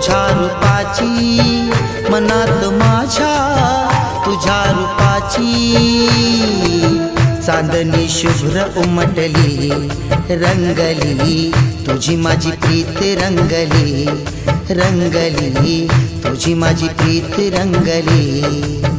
तुझ्या रूपाची मनात माझ्या तुझ्या रूपाची चांदणी शुभ्र उमटली रंगली तुझी माझी प्रीत रंगली रंगली तुझी माझी प्रीत रंगली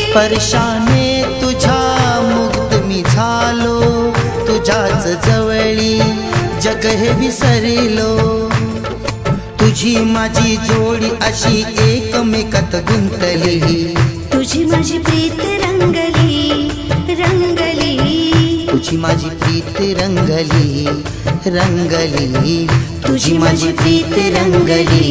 स्पर्शाने तुझ्या मुक्त मी झालो तुझ्याच जवळी जग हे विसरलो तुझी माझी जोडी अशी एकमेकात गुंतली तुझी माझी प्रीत रंगली रंगली तुझी माझी प्रीत रंगली रंगली तुझी माझी प्रीत रंगली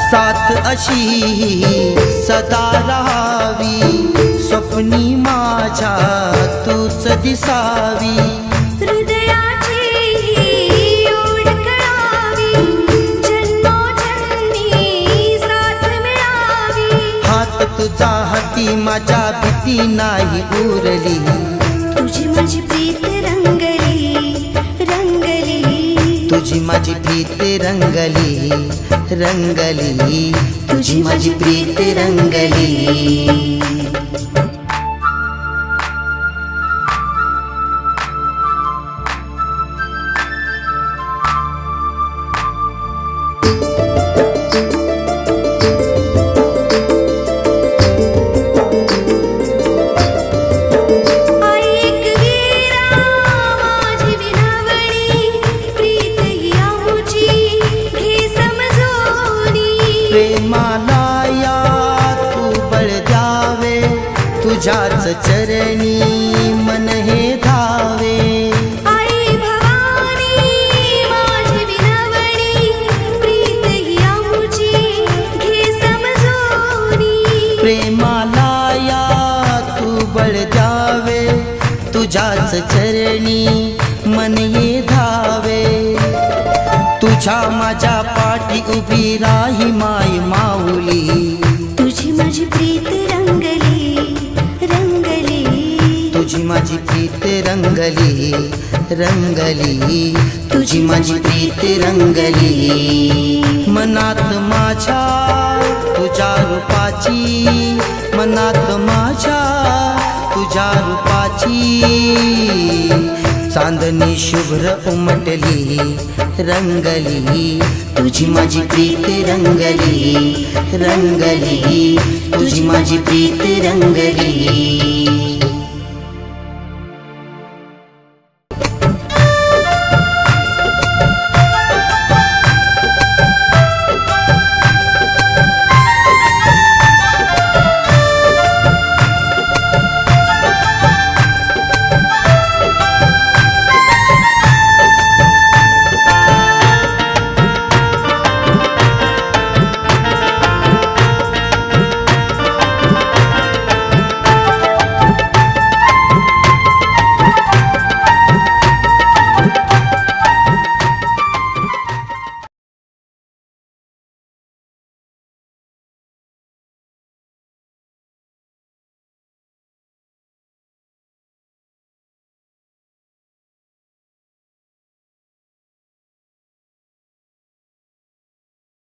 साथ अशी सदा राहावी स्वप्नी माझ्या तूच दिसावी हृदयाची ओढ कळावी जन्मोजन्मी साथ मिळावी हात तुझा हाती माझ्या भीती नाही उरली तुझी माझी प्रीत रंगली रंगली तुझी माझी प्रीत रंगली रंगली तुझी माझी प्रीत रंगली प्रेमाला या तू बळ द्यावे तुझ्याच चरणी मन हे धावे आई भवानी माझी विनवणी प्रीत ही आमुची घे समजूनी प्रेमाला या तू बळ द्यावे तुझ्याच चरणी मन हे धावे तुझ्या माझ्या पाठी उभी राही माय माऊली तुझी माझी प्रीत रंगली रंगली तुझी माझी प्रीत रंगली रंगली तुझी माझी प्रीत रंगली मनात माझ्या तुझ्या रूपाची मनात माझ्या तुझ्या रूपाची चांदणी शुभ्र उमटली रंगली तुझी माझी प्रीत रंगली रंगली तुझी माझी प्रीत रंगली